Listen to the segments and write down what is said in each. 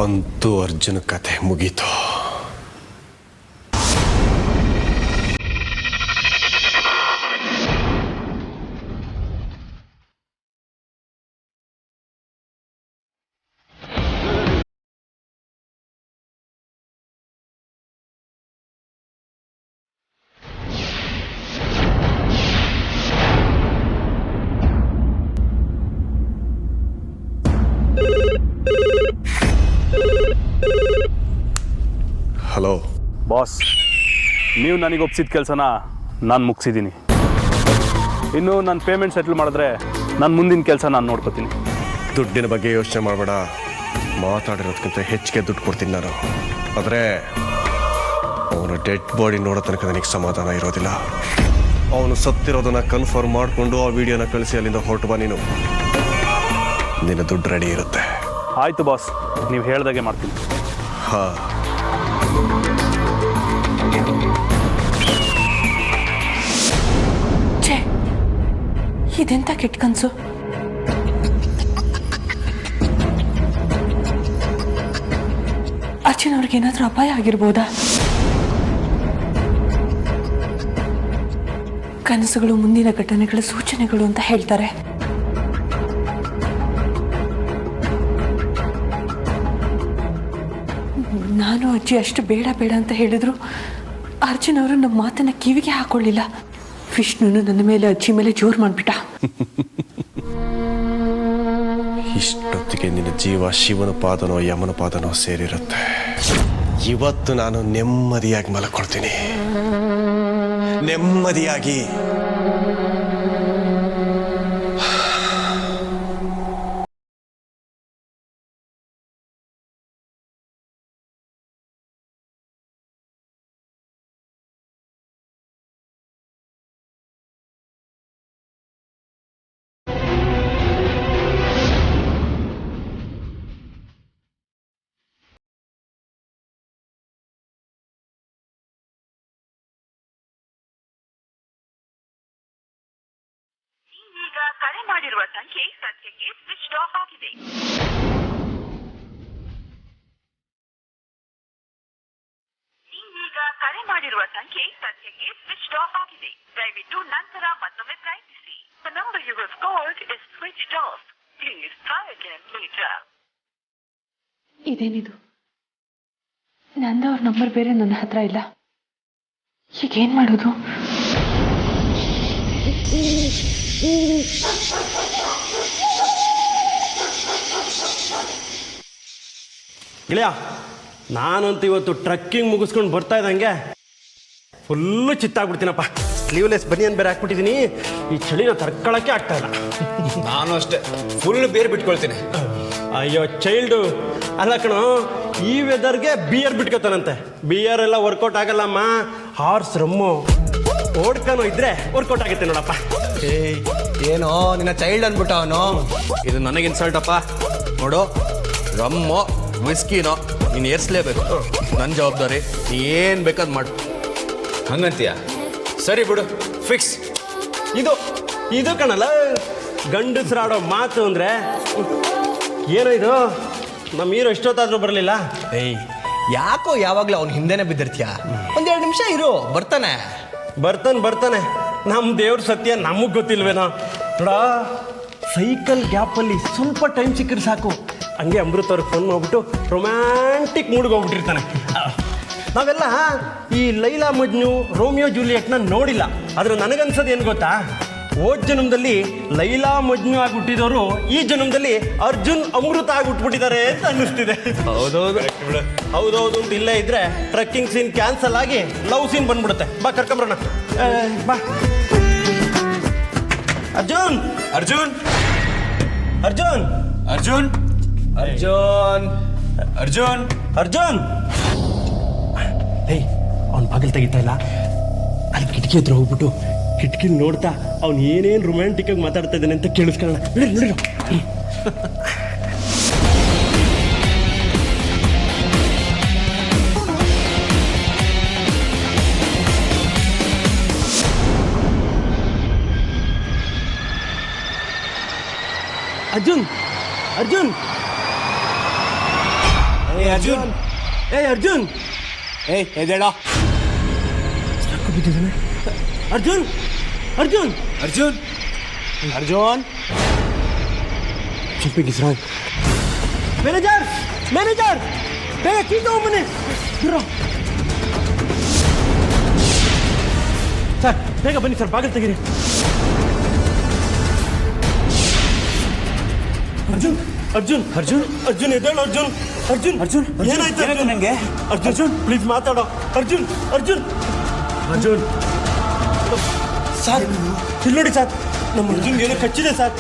ಅಂತೂ ಅರ್ಜುನ ಕಥೆ ಮುಗೀತು. ಹಲೋ ಬಾಸ್, ನೀವು ನನಗೆ ಒಪ್ಸಿದ ಕೆಲಸನ ನಾನು ಮುಗಿಸಿದ್ದೀನಿ. ಇನ್ನು ನನ್ನ ಪೇಮೆಂಟ್ ಸೆಟ್ಲ್ ಮಾಡಿದ್ರೆ ನನ್ನ ಮುಂದಿನ ಕೆಲಸ ನಾನು ನೋಡ್ಕೋತೀನಿ. ದುಡ್ಡಿನ ಬಗ್ಗೆ ಯೋಚನೆ ಮಾಡಬೇಡ. ಮಾತಾಡಿರೋದಕ್ಕಿಂತ ಹೆಚ್ಚಿಗೆ ದುಡ್ಡು ಕೊಡ್ತೀನಿ ನಾನು. ಆದರೆ ಅವನ ಡೆಡ್ ಬಾಡಿ ನೋಡೋ ತನಕ ನನಗೆ ಸಮಾಧಾನ ಇರೋದಿಲ್ಲ. ಅವನು ಸತ್ತಿರೋದನ್ನು ಕನ್ಫರ್ಮ್ ಮಾಡಿಕೊಂಡು ಆ ವಿಡಿಯೋನ ಕಳಿಸಿ ಅಲ್ಲಿಂದ ಹೊರಟು ಬಾ ನೀನು. ನಿನ್ನ ದುಡ್ಡು ರೆಡಿ ಇರುತ್ತೆ. ಆಯಿತು ಬಾಸ್, ನೀವು ಹೇಳ್ದಾಗೆ ಮಾಡ್ತೀನಿ. ಹಾಂ, ಇದೆಂತ ಕೆಟ್ಟ ಕನಸು. ಅರ್ಜುನ್ ಅವ್ರಿಗೇನಾದ್ರೂ ಅಪಾಯ ಆಗಿರ್ಬೋದಾ? ಕನಸುಗಳು ಮುಂದಿನ ಘಟನೆಗಳ ಸೂಚನೆಗಳು ಅಂತ ಹೇಳ್ತಾರೆ. ನಾನು ಅಜ್ಜಿ ಅಷ್ಟು ಬೇಡ ಬೇಡ ಅಂತ ಹೇಳಿದ್ರು ಅರ್ಜುನ್ ಅವರು ನಮ್ಮ ಮಾತನ್ನ ಕಿವಿಗೆ ಹಾಕೊಳ್ಳಿಲ್ಲ. ವಿಷ್ಣುನು ನನ್ನ ಮೇಲೆ ಅಜ್ಜಿ ಮೇಲೆ ಜೋರು ಮಾಡಿಬಿಟ್ಟ. ಇಷ್ಟೊತ್ತಿಗೆ ನಿನ್ನ ಜೀವ ಶಿವನ ಪಾದನೋ ಯಮನ ಪಾದನೋ ಸೇರಿರುತ್ತೆ. ಇವತ್ತು ನಾನು ನೆಮ್ಮದಿಯಾಗಿ ಮಲ್ಕೊಳ್ತೀನಿ, ನೆಮ್ಮದಿಯಾಗಿ. ಕರೆ ಮಾಡಿರುವ ಸಂಖ್ಯೆ ಸದ್ಯಕ್ಕೆ ಸ್ವಿಚ್ ಆಫ್ ಆಗಿದೆ. ನೀವೀಗ ಕರೆ ಮಾಡಿರುವ ಸಂಖ್ಯೆ ಸದ್ಯಕ್ಕೆ ಸ್ವಿಚ್ ಆಫ್ ಆಗಿದೆ. ದಯವಿಟ್ಟು ನಂತರ ಮತ್ತೊಮ್ಮೆ ಪ್ರಯತ್ನಿಸಿ. The number you have called is switched off. Please try again later. ಇದೇನಿದು? ನಂದವ್ರ ನಂಬರ್ ಬೇರೆ ನನ್ನ ಹತ್ರ ಇಲ್ಲ. ಈಗೇನ್ ಮಾಡೋದು? ಗೆಳೆಯ, ನಾನಂತೂ ಇವತ್ತು ಟ್ರಕ್ಕಿಂಗ್ ಮುಗಿಸ್ಕೊಂಡು ಬರ್ತಾ ಇದ್ದಂಗೆ ಫುಲ್ಲು ಚಿತ್ತಾಗ್ಬಿಡ್ತೀನಪ್ಪ. ಸ್ಲೀವ್ಲೆಸ್ ಬನಿಯನ್ ಬೇರೆ ಹಾಕ್ಬಿಟ್ಟಿದ್ದೀನಿ. ಈ ಚಳಿನ ತಡ್ಕೊಳಕ್ಕೆ ಆಗ್ತಾ ಇಲ್ಲ. ನಾನು ಅಷ್ಟೇ ಫುಲ್ ಬೇರೆ ಬಿಟ್ಕೊಳ್ತೀನಿ. ಅಯ್ಯೋ ಚೈಲ್ಡು, ಅಲ್ಲ ಕಣೋ, ಈ ವೆದರ್ಗೆ ಬಿಯರ್ ಬಿಟ್ಕೋತಾನಂತೆ. ಬಿಯರ್ ಎಲ್ಲ ವರ್ಕೌಟ್ ಆಗಲ್ಲಮ್ಮ. ಹಾರ್ಸ್ ರಮ್ಮು ಓಡ್ಕನೋ ಇದ್ರೆ ವರ್ಕೌಟ್ ಆಗುತ್ತೆ ನೋಡಪ್ಪ. ಏಯ್, ಏನೋ ನಿನ್ನ ಚೈಲ್ಡ್ ಅನ್ಬಿಟ್ಟ ಅವನು. ಇದು ನನಗೆ ಇನ್ಸಲ್ಟ್ ಅಪ್ಪ. ನೋಡು, ರಮ್ಮೋ ವಿಸ್ಕಿನೋ ನೀನು ಏರ್ಸ್ಲೇಬೇಕು. ನನ್ನ ಜವಾಬ್ದಾರಿ. ನೀ ಏನು ಬೇಕಾದ್ ಮಾಡು. ಹಂಗಂತೀಯ? ಸರಿ ಬಿಡು, ಫಿಕ್ಸ್. ಇದು ಕಣಲ್ಲ ಗಂಡಸ್ರಾಡೋ ಮಾತು ಅಂದರೆ. ಏನೋ ಇದು, ನಮ್ಮ ಹೀರೋ ಎಷ್ಟೊತ್ತಾದರೂ ಬರಲಿಲ್ಲ. ಏಯ್, ಯಾಕೋ ಯಾವಾಗಲೂ ಅವ್ನು ಹಿಂದೆನೇ ಬಿದ್ದಿರ್ತೀಯ? ಒಂದೆರಡು ನಿಮಿಷ ಇರು, ಬರ್ತಾನೆ. ಬರ್ತಾನೆ. ನಮ್ಮ ದೇವ್ರ ಸತ್ಯ ನಮಗೆ ಗೊತ್ತಿಲ್ವೇನೋ. ನೋಡ, ಸೈಕಲ್ ಗ್ಯಾಪಲ್ಲಿ ಸ್ವಲ್ಪ ಟೈಮ್ ಸಿಕ್ಕರೆ ಸಾಕು, ಹಂಗೆ ಅಮೃತ್ ಅವ್ರಿಗೆ ಫೋನ್ ಮಾಡ್ಬಿಟ್ಟು ರೊಮ್ಯಾಂಟಿಕ್ ಮೂಡ್ಗೆ ಹೋಗ್ಬಿಟ್ಟಿರ್ತಾನೆ. ನಾವೆಲ್ಲ ಈ ಲೈಲಾ ಮಜ್ನು, ರೋಮಿಯೋ ಜೂಲಿಯೆಟ್ನ ನೋಡಿಲ್ಲ. ಆದರೆ ನನಗನ್ಸೋದು ಏನು ಗೊತ್ತಾ, ಹೋದ ಜನ್ಮದಲ್ಲಿ ಲೈಲಾ ಮಜ್ನು ಆಗಿಬಿಟ್ಟಿದವರು ಈ ಜನ್ಮದಲ್ಲಿ ಅರ್ಜುನ್ ಅಮೃತ ಆಗಿಬಿಟ್ಬಿಟ್ಟಿದ್ದಾರೆ ಅಂತ ಅನ್ನಿಸ್ತಿದೆ. ಹೌದೌದು ಅಂತ ಇಲ್ಲೇ ಇದ್ರೆ ಟ್ರೆಕ್ಕಿಂಗ್ ಸೀನ್ ಕ್ಯಾನ್ಸಲ್ ಆಗಿ ಲವ್ ಸೀನ್ ಬಂದ್ಬಿಡುತ್ತೆ. ಬಾ ಕರ್ಕೊಂಬರೋಣ, ಬಾ. ಅರ್ಜುನ್ ಅರ್ಜುನ್ ಅರ್ಜುನ್ ಅರ್ಜುನ್ ಅರ್ಜುನ್ ಅರ್ಜುನ್ ಅರ್ಜುನ್ ಹೇಯ್, ಅವ್ನು ಬಾಗಿಲು ತೆಗಿತಾ ಇಲ್ಲ. ಅಲ್ಲಿ ಕಿಟಕಿ ಹತ್ರ ಹೋಗ್ಬಿಟ್ಟು ಕಿಟಕಿಲಿ ನೋಡ್ತಾ ಅವ್ನು ಏನೇನು ರೊಮ್ಯಾಂಟಿಕ್ ಆಗಿ ಮಾತಾಡ್ತಾ ಇದ್ದಾನೆ ಅಂತ ಕೇಳಿಸ್ಕೊಳ್ಳೋಣ. ನೋಡಿ ಅರ್ಜುನ್ ಅರ್ಜುನ್ ಅರ್ಜುನ್ ಅರ್ಜುನ್ ಎದೇಳೋ ಬಿದ್ದಿದ್ದಾನೆ. Arjun Arjun Arjun Arjun something is wrong. Manager ಬೇಗ ಕೀ ತಗೊಂಬನ್ನಿ. ಸರ್ ಬೇಗ ಬನ್ನಿ ಸರ್, ಬಾಗಿಲು ತೆಗೀರಿ. ಅರ್ಜುನ್ ಎದ್ದೇಳು. ಅರ್ಜುನ್ ಏನಾಯ್ತು ನನಗೆ? ಅರ್ಜುನ್ ಪ್ಲೀಸ್ ಮಾತಾಡೋ. ಅರ್ಜುನ್ ಸರ್ ಇಲ್ಲಿ ನೋಡಿ ಸರ್, ನಮ್ಮ ಅರ್ಜುನ್ಗೆ ಏನೋ ಕಚ್ಚಿದೆ ಸರ್,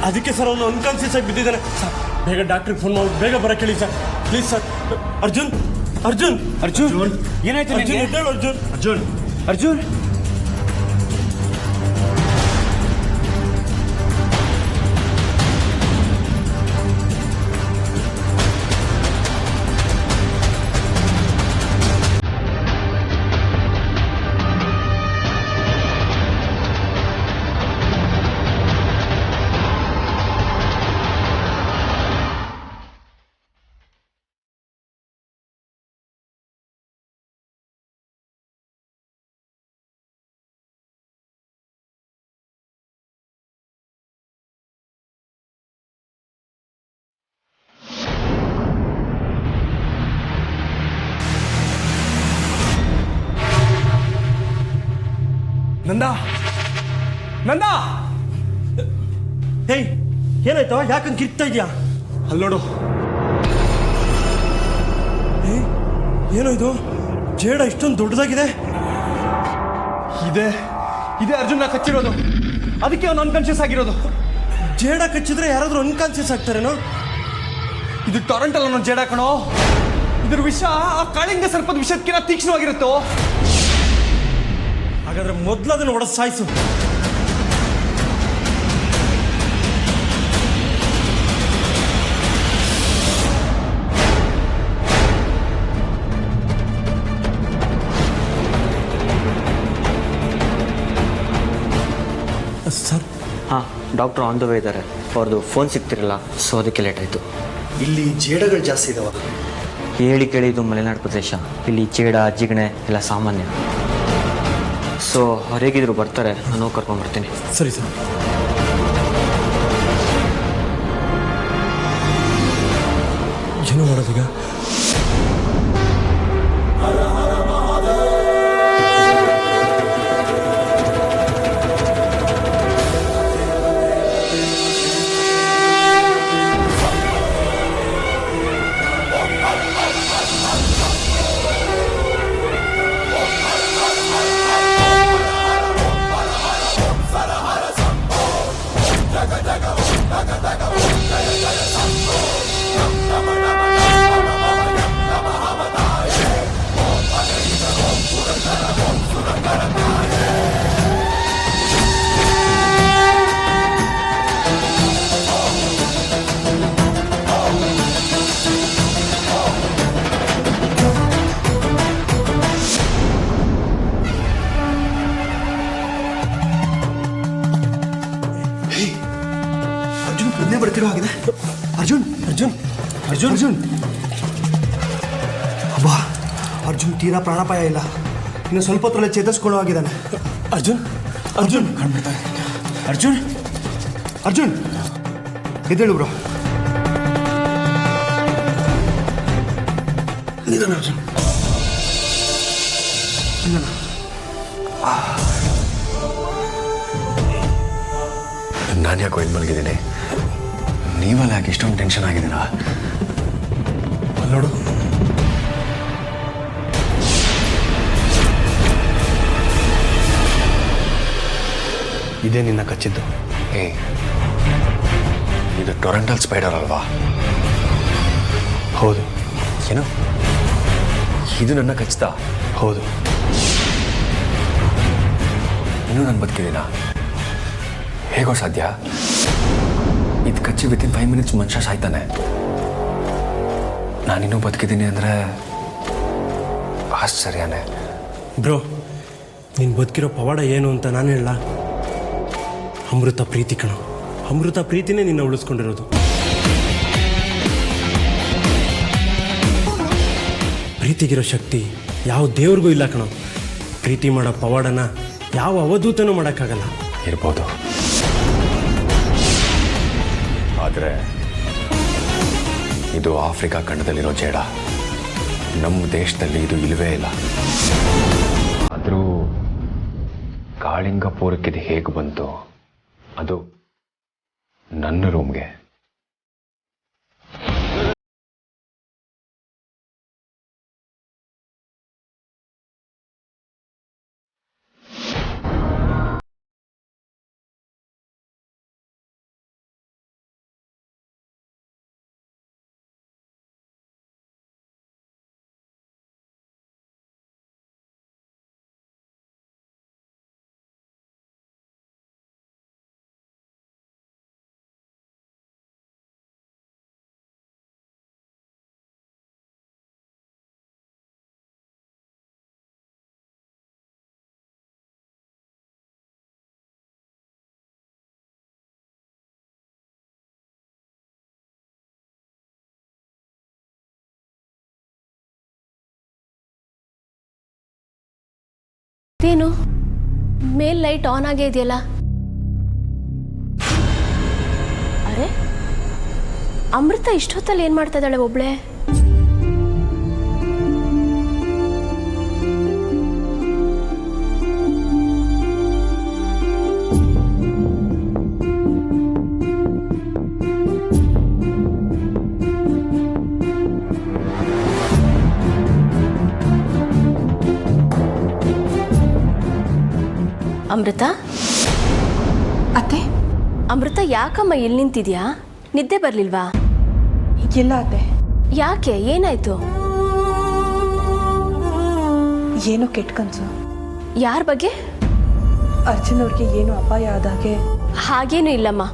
ಅದಕ್ಕೆ ಸರ್ ಅವನು ಅನ್ಕಾನ್ಸಿಯಸ್ ಆಗಿ ಬಿದ್ದಿದ್ದಾನೆ ಸರ್. ಬೇಗ ಡಾಕ್ಟ್ರಿಗೆ ಫೋನ್ ಮಾಡಿ ಬೇಗ ಬರಕ್ಕೆ ಹೇಳಿ ಸರ್, ಪ್ಲೀಸ್ ಸರ್. ಅರ್ಜುನ್ ಏನಾಯ್ತು? ಎದ್ದೇಳು ಅರ್ಜುನ್. ನಂದ ಹೇಯ್ ಏನಾಯ್ತು? ಯಾಕಂಗೆ ಕಿರ್ತಾ ಇದೆಯಾ? ಅಲ್ಲಿ ನೋಡು. ಏನೋ ಇದು ಜೇಡ ಇಷ್ಟೊಂದು ದೊಡ್ಡದಾಗಿದೆ. ಇದೆ ಅರ್ಜುನ್ ಕಚ್ಚಿರೋದು, ಅದಕ್ಕೆ ಅವನು ಅನ್ಕಾನ್ಶಿಯಸ್ ಆಗಿರೋದು. ಜೇಡ ಕಚ್ಚಿದ್ರೆ ಯಾರಾದ್ರೂ ಅನ್ಕಾನ್ಸಿಯಸ್ ಆಗ್ತಾರೇನೋ? ಇದು ಟೊರೆಂಟಲ್ ಅನ್ನೋ ಜೇಡ ಕಣೋ. ಇದ್ರ ವಿಷ ಆ ಕಾಳಿಂಗ ಸರ್ಪದ ವಿಷಕ್ಕಿಂತ ತೀಕ್ಷ್ಣವಾಗಿರುತ್ತೋ. ಹಾಗಾದ್ರೆ ಮೊದಲು ಅದನ್ನು ಹೊಡೆದು ಸಾಯಿಸು. ಸರ್ ಹಾಂ, ಡಾಕ್ಟ್ರು ಆನ್ ದ ವೇ ಇದ್ದಾರೆ. ಅವ್ರದ್ದು ಫೋನ್ ಸಿಗ್ತಿರಲ್ಲ, ಸೊ ಅದಕ್ಕೆ ಲೇಟ್ ಆಯಿತು. ಇಲ್ಲಿ ಜೇಡಗಳು ಜಾಸ್ತಿ ಇದಾವ. ಹೇಳಿ ಕೇಳಿದ್ದು ಮಲೆನಾಡು ಪ್ರದೇಶ, ಇಲ್ಲಿ ಜೇಡ ಜಿಗಣೆ ಎಲ್ಲ ಸಾಮಾನ್ಯ. ಸೊ ಅವ್ರು ಹೇಗಿದ್ರು ಬರ್ತಾರೆ, ನಾನು ಕರ್ಕೊಂಡ್ಬರ್ತೀನಿ. ಸರಿ ಸರ್. ಏನು ಮಾಡೋದೀಗ? ಅರ್ಜುನ್ ಪ್ರಜ್ಞೆ ಬರ್ತಿರೋ ಆಗಿದೆ. ಅರ್ಜುನ್ ಅಬ್ಬಾ, ಅರ್ಜುನ್ ತೀರಾ ಪ್ರಾಣಾಪಾಯ ಇಲ್ಲ. ಇನ್ನು ಸ್ವಲ್ಪ ಹೊತ್ತಲ್ಲೇ ಚೇತರಿಸ್ಕೊಳ್ಳೋ ಆಗಿದ್ದಾನೆ. ಅರ್ಜುನ್ ಕಂಡ್ಬಿಡ್ತಾ ಇದ್ದಾನೆ. ಅರ್ಜುನ್ ಎದ್ದೇಳು ಬ್ರೋ. ನಿಧಾನ ಅರ್ಜುನ್, ನಿಧಾನ. ನಾನು ಯಾಕೋ ಇಲ್ಲಿ ಮಲಗಿದ್ದೀನಿ, ನೀವಲ್ಲ ಯಾಕೆ ಇಷ್ಟೊಂದು ಟೆನ್ಷನ್ ಆಗಿದ್ದೀರಾ? ಅಲ್ಲಿ ನೋಡು. ಇದೇ ನಿನ್ನ ಕಚ್ಚಿದ್ದು? ಇದು ಟೊರೆಂಟಲ್ ಸ್ಪೈಡರ್ ಅಲ್ವಾ? ಹೌದು. ಏನು ಇದು ನನ್ನ ಕಚ್ಚಿದ? ಹೌದು. ಇನ್ನೂ ನಾನು ಬದುಕಿದ್ದೀನಾ? ಹೇಗೋ ಸಾಧ್ಯ? ಇದು ಕಚ್ಚಿ ವಿತಿನ್ 5 minutes ಮನುಷ್ಯ ಸಾಯ್ತಾನೆ. ನಾನಿನ್ನೂ ಬದುಕಿದ್ದೀನಿ ಅಂದರೆ ಆಶ್ಚರ್ಯನೇ. ಬ್ರೋ, ನೀನು ಬದುಕಿರೋ ಪವಾಡ ಏನು ಅಂತ ನಾನು ಹೇಳ? ಅಮೃತ ಪ್ರೀತಿ ಕಣ. ಅಮೃತ ಪ್ರೀತಿನೇ ನಿನ್ನ ಉಳಿಸ್ಕೊಂಡಿರೋದು. ಪ್ರೀತಿಗಿರೋ ಶಕ್ತಿ ಯಾವ ದೇವ್ರಿಗೂ ಇಲ್ಲ ಕಣೋ. ಪ್ರೀತಿ ಮಾಡೋ ಪವಾಡನ ಯಾವ ಅವಧೂತನೂ ಮಾಡೋಕ್ಕಾಗಲ್ಲ. ಇರ್ಬೋದು, ಆದರೆ ಇದು ಆಫ್ರಿಕಾ ಖಂಡದಲ್ಲಿರೋ ಜೇಡ. ನಮ್ಮ ದೇಶದಲ್ಲಿ ಇದು ಇಲ್ಲವೇ ಇಲ್ಲ. ಆದರೂ ಕಾಳಿಂಗಪುರಕ್ಕಿದು ಹೇಗೆ ಬಂತು? ಅದು ನನ್ನ ರೂಮ್ಗೆ. ಏನು ಮೇಲ್ ಲೈಟ್ ಆನ್ ಆಗೇ ಇದೆಯಲ್ಲ? ಅರೆ, ಅಮೃತ ಇಷ್ಟೊತ್ತಲ್ಲಿ ಏನು ಮಾಡ್ತಾ ಇದ್ದಾಳೆ ಒಬ್ಳೆ? ಅಮೃತ, ಅತ್ತೆ. ಅಮೃತ ಯಾಕಮ್ಮ ಇಲ್ಲಿ ನಿಂತಿದ್ಯಾ? ನಿದ್ದೆ ಬರ್ಲಿಲ್ವಾ? ಇಲ್ಲ ಅತ್ತೆ. ಯಾಕೆ, ಏನಾಯ್ತು? ಏನೋ ಕೆಟ್ಟ ಕನಸು. ಯಾರ ಬಗ್ಗೆ? ಅರ್ಜುನ್ ಅವ್ರಿಗೆ ಏನೋ ಅಪಾಯ ಆದಾಗೆ. ಹಾಗೇನೂ ಇಲ್ಲಮ್ಮ,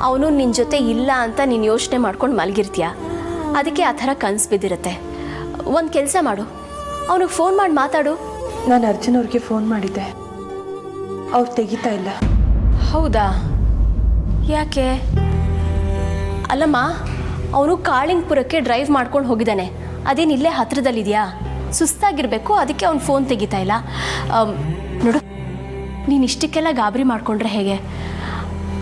ಅವನು ನಿನ್ನ ಜೊತೆ ಇಲ್ಲ ಅಂತ ನೀನು ಯೋಚನೆ ಮಾಡ್ಕೊಂಡು ಮಲಗಿರ್ತೀಯ, ಅದಕ್ಕೆ ಆ ಥರ ಕನಸು ಬಿದ್ದಿರುತ್ತೆ. ಒಂದು ಕೆಲಸ ಮಾಡು, ಅವನಿಗೆ ಫೋನ್ ಮಾಡಿ ಮಾತಾಡು. ನಾನು ಅರ್ಜುನ್ ಅವ್ರಿಗೆ ಫೋನ್ ಮಾಡಿದ್ದೆ, ಅವ್ರು ತೆಗಿತಾ ಇಲ್ಲ. ಹೌದಾ? ಯಾಕೆ? ಅಲ್ಲಮ್ಮ, ಅವನು ಕಾಳಿಂಗಪುರಕ್ಕೆ ಡ್ರೈವ್ ಮಾಡ್ಕೊಂಡು ಹೋಗಿದ್ದಾನೆ. ಅದೇನು ಇಲ್ಲೇ ಹತ್ರದಲ್ಲಿದೆಯಾ? ಸುಸ್ತಾಗಿರಬೇಕು, ಅದಕ್ಕೆ ಅವ್ನು ಫೋನ್ ತೆಗಿತಾ ಇಲ್ಲ. ನೋಡು, ನೀನು ಇಷ್ಟಕ್ಕೆಲ್ಲ ಗಾಬರಿ ಮಾಡಿಕೊಂಡ್ರೆ ಹೇಗೆ?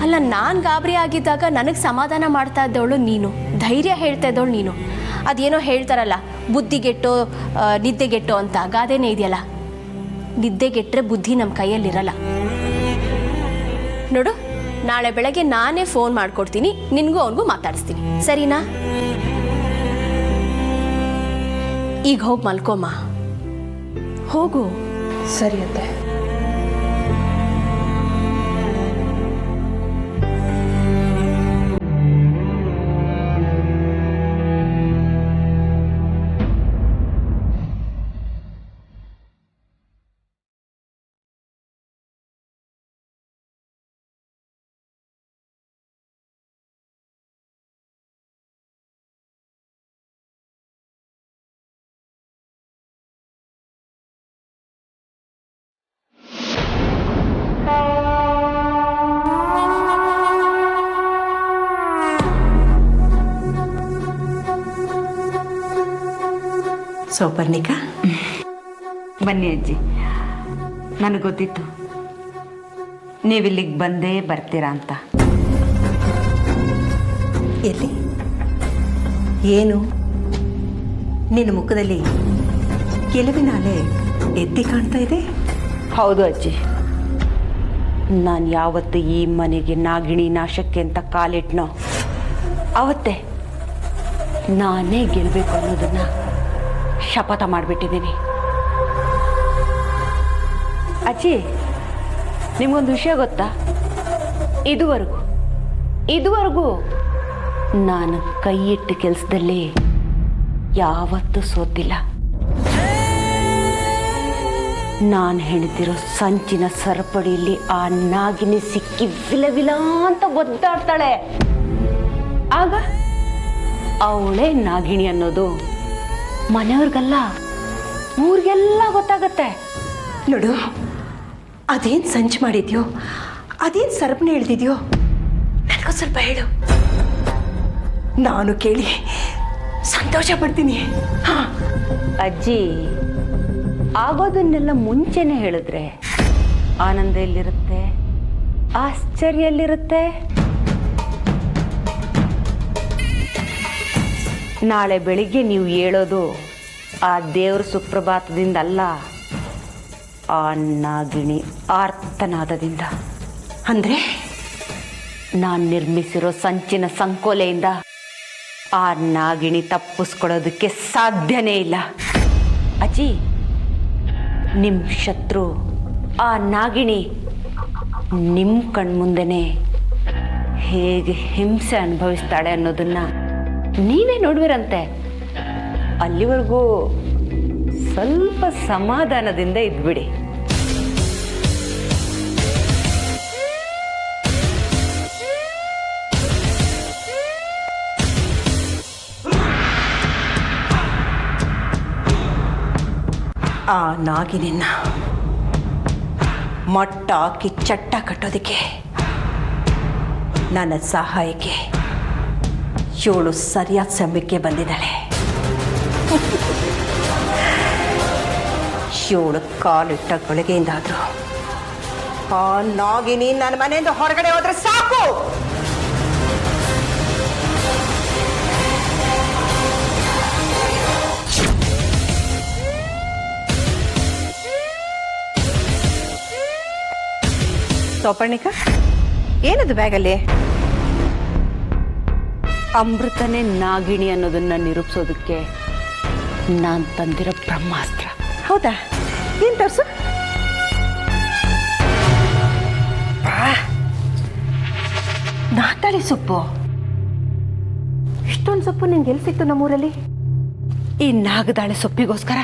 ಅಲ್ಲ, ನಾನು ಗಾಬರಿ ಆಗಿದ್ದಾಗ ನನಗೆ ಸಮಾಧಾನ ಮಾಡ್ತಾ ಇದ್ದವಳು ನೀನು, ಧೈರ್ಯ ಹೇಳ್ತಾ ಇದ್ದವಳು ನೀನು. ಅದೇನೋ ಹೇಳ್ತಾರಲ್ಲ, ಬುದ್ಧಿಗೆಟ್ಟೋ ನಿದ್ದೆಗೆಟ್ಟೋ ಅಂತ ಗಾದೆನೇ ಇದೆಯಲ್ಲ. ನಿದ್ದೆಗೆಟ್ಟರೆ ಬುದ್ಧಿ ನಮ್ಮ ಕೈಯಲ್ಲಿರಲ್ಲ. ನೋಡು, ನಾಳೆ ಬೆಳಗ್ಗೆ ನಾನೇ ಫೋನ್ ಮಾಡ್ಕೊಡ್ತೀನಿ, ನಿನಗೂ ಅವನಿಗೂ ಮಾತಾಡಿಸ್ತೀನಿ, ಸರಿನಾ? ಈಗ ಹೋಗಿ ಮಲ್ಕೋಮ್ಮ, ಹೋಗು. ಸರಿ ಅತ್ತೆ. ಸೌಪರ್ಣಿಕಾ, ಬನ್ನಿ ಅಜ್ಜಿ. ನನಗೆ ಗೊತ್ತಿತ್ತು ನೀವಿಲ್ಲಿಗೆ ಬಂದೇ ಬರ್ತೀರಾ ಅಂತ. ಎಲ್ಲಿ ಏನು ನಿನ್ನ ಮುಖದಲ್ಲಿ ಕೆಲವಿನ ಅಲೆ ಎತ್ತಿ ಕಾಣ್ತಾ ಇದೆ? ಹೌದು ಅಜ್ಜಿ, ನಾನು ಯಾವತ್ತು ಈ ಮನೆಗೆ ನಾಗಿಣಿ ನಾಶಕ್ಕೆ ಅಂತ ಕಾಲಿಟ್ನೋ ಅವತ್ತೇ ನಾನೇ ಗೆಲ್ಲಬೇಕು ಅನ್ನೋದನ್ನ ಶಪಥ ಮಾಡಿಬಿಟ್ಟಿದ್ದೀನಿ. ಅಜ್ಜಿ, ನಿಮಗೊಂದು ವಿಷಯ ಗೊತ್ತಾ? ಇದುವರೆಗೂ ನಾನು ಕೈ ಇಟ್ಟ ಕೆಲಸದಲ್ಲಿ ಯಾವತ್ತೂ ಸೋತಿಲ್ಲ. ನಾನು ಹೆಣ್ದಿರೋ ಸಂಚಿನ ಸರಪಡಿಯಲ್ಲಿ ಆ ನಾಗಿನಿ ಸಿಕ್ಕಿ ವಿಲವಿಲ ಅಂತ ಒದ್ದಾಡ್ತಾಳೆ. ಆಗ ಅವಳೇ ನಾಗಿಣಿ ಅನ್ನೋದು ಮನೆಯವ್ರಿಗಲ್ಲ, ಊರಿಗೆಲ್ಲ ಗೊತ್ತಾಗತ್ತೆ. ನೋಡು, ಅದೇನು ಸಂಚು ಮಾಡಿದ್ಯೋ, ಅದೇನು ಸರಪಣಿ ಹೇಳ್ತಿದ್ಯೋ ನನಗೂ ಸ್ವಲ್ಪ ಹೇಳು. ನಾನು ಕೇಳಿ ಸಂತೋಷ ಪಡ್ತೀನಿ. ಹಾಂ, ಅಜ್ಜಿ ಆಗೋದನ್ನೆಲ್ಲ ಮುಂಚೆನೆ ಹೇಳಿದ್ರೆ ಆನಂದ ಎಲ್ಲಿರುತ್ತೆ, ಆಶ್ಚರ್ಯ ಎಲ್ಲಿರುತ್ತೆ? ನಾಳೆ ಬೆಳಿಗ್ಗೆ ನೀವು ಹೇಳೋದು ಆ ದೇವ್ರ ಸುಪ್ರಭಾತದಿಂದ ಅಲ್ಲ, ಆ ನಾಗಿಣಿ ಆರ್ತನಾದದಿಂದ. ಅಂದರೆ ನಾನು ನಿರ್ಮಿಸಿರೋ ಸಂಚಿನ ಸಂಕೋಲೆಯಿಂದ ಆ ನಾಗಿಣಿ ತಪ್ಪಿಸ್ಕೊಳ್ಳೋದಕ್ಕೆ ಸಾಧ್ಯನೇ ಇಲ್ಲ. ಅಜ್ಜಿ, ನಿಮ್ಮ ಶತ್ರು ಆ ನಾಗಿಣಿ ನಿಮ್ಮ ಕಣ್ಮುಂದೆನೇ ಹೇಗೆ ಹಿಂಸೆ ಅನುಭವಿಸ್ತಾಳೆ ಅನ್ನೋದನ್ನ ನೀವೇ ನೋಡುವಿರಂತೆ. ಅಲ್ಲಿವರೆಗೂ ಸ್ವಲ್ಪ ಸಮಾಧಾನದಿಂದ ಇದ್ಬಿಡಿ. ಆ ನಾಗಿನಿನ್ನ ಮಟ್ಟ ಹಾಕಿ ಚಟ್ಟ ಕಟ್ಟೋದಕ್ಕೆ ನನ್ನ ಸಹಾಯಕ್ಕೆ ಇವಳು ಸರಿಯಾದ ಸಮಯಕ್ಕೆ ಬಂದಿದ್ದಾಳೆ. ಇವಳು ಕಾಲಿಟ್ಟ ಗಳಿಗೆಯಿಂದಾದ್ರು ಆ ನಾಗಿನಿ ನನ್ನ ಮನೆಯಿಂದ ಹೊರಗಡೆ ಹೋದ್ರೆ ಸಾಕು. ಸೋಪರ್ಣಿಕ, ಏನದು ಬ್ಯಾಗಲ್ಲಿ? ಅಮೃತನೇ ನಾಗಿಣಿ ಅನ್ನೋದನ್ನ ನಿರೂಪಿಸೋದಕ್ಕೆ ನಾನು ತಂದಿರೋ ಬ್ರಹ್ಮಾಸ್ತ್ರ. ಹೌದಾ? ಏನು ತರ್ಸು? ನಾತಾಳಿ ಸೊಪ್ಪು. ಇಷ್ಟೊಂದು ಸೊಪ್ಪು ನಿಂಗೆ ಎಲ್ಲಿ ಸಿಕ್ತು ನಮ್ಮೂರಲ್ಲಿ? ಈ ನಾಗದಾಳೆ ಸೊಪ್ಪಿಗೋಸ್ಕರ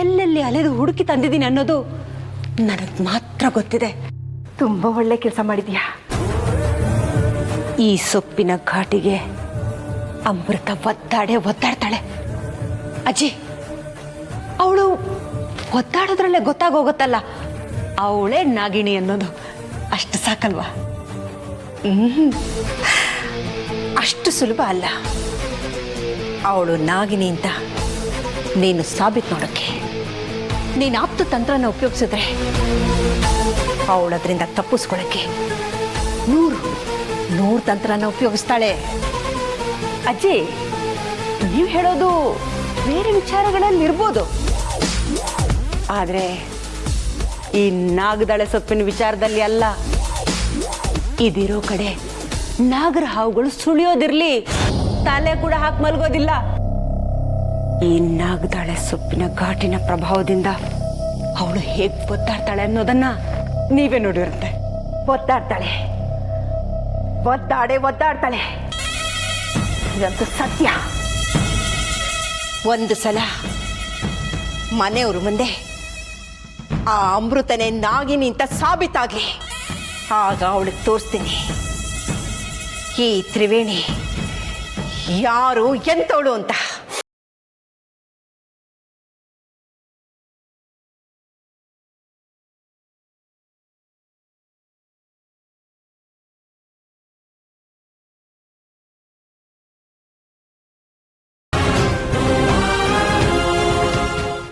ಎಲ್ಲೆಲ್ಲಿ ಅಲೆದು ಹುಡುಕಿ ತಂದಿದ್ದೀನಿ ಅನ್ನೋದು ನನಗೆ ಮಾತ್ರ ಗೊತ್ತಿದೆ. ತುಂಬ ಒಳ್ಳೆ ಕೆಲಸ ಮಾಡಿದ್ಯಾ. ಈ ಸೊಪ್ಪಿನ ಘಾಟಿಗೆ ಅಮೃತ ಒದ್ದಾಡ್ತಾಳೆ. ಅಜ್ಜಿ, ಅವಳು ಒದ್ದಾಡೋದ್ರಲ್ಲೇ ಗೊತ್ತಾಗೋಗುತ್ತಲ್ಲ ಅವಳೇ ನಾಗಿಣಿ ಅನ್ನೋದು. ಅಷ್ಟು ಸಾಕಲ್ವಾ? ಅಷ್ಟು ಸುಲಭ ಅಲ್ಲ ಅವಳು ನಾಗಿನಿ ಅಂತ ನೀನು ಸಾಬೀತು ಮಾಡೋಕ್ಕೆ. ನೀನು ಆಪ್ತ ತಂತ್ರನ ಉಪಯೋಗಿಸಿದ್ರೆ ಅವಳದ್ರಿಂದ ತಪ್ಪಿಸ್ಕೊಳ್ಳೋಕ್ಕೆ ನೂರು ತಂತ್ರನ ಉಪಯೋಗಿಸ್ತಾಳೆ. ಅಜ್ಜಿ, ನೀವು ಹೇಳೋದು ಬೇರೆ ವಿಚಾರಗಳಲ್ಲಿ ಇರ್ಬೋದು, ಆದರೆ ಈ ನಾಗದಾಳೆ ಸೊಪ್ಪಿನ ವಿಚಾರದಲ್ಲಿ ಅಲ್ಲ. ಇದಿರೋ ಕಡೆ ನಾಗರ ಹಾವುಗಳು ಸುಳಿಯೋದಿರ್ಲಿ, ತಲೆ ಕೂಡ ಹಾಕಿ ಮಲ್ಗೋದಿಲ್ಲ. ಈ ನಾಗದಾಳೆ ಸೊಪ್ಪಿನ ಘಾಟಿನ ಪ್ರಭಾವದಿಂದ ಅವಳು ಹೇಗೆ ಒದ್ದಾಡ್ತಾಳೆ ಅನ್ನೋದನ್ನ ನೀವೇ ನೋಡಿರುತ್ತೆ. ಒದ್ದಾಡ್ತಾಳೆ. ಇದಂತೂ ಸತ್ಯ. ಒಂದು ಸಲ ಮನೆಯವ್ರ ಮುಂದೆ ಆ ಅಮೃತನೇ ನಾಗಿನಿ ಅಂತ ಸಾಬೀತಾಗ್ಲಿ, ಆಗ ಅವಳಿಗೆ ತೋರಿಸ್ತೀನಿ ಈ ತ್ರಿವೇಣಿ ಯಾರು ಎಂತವಳು ಅಂತ.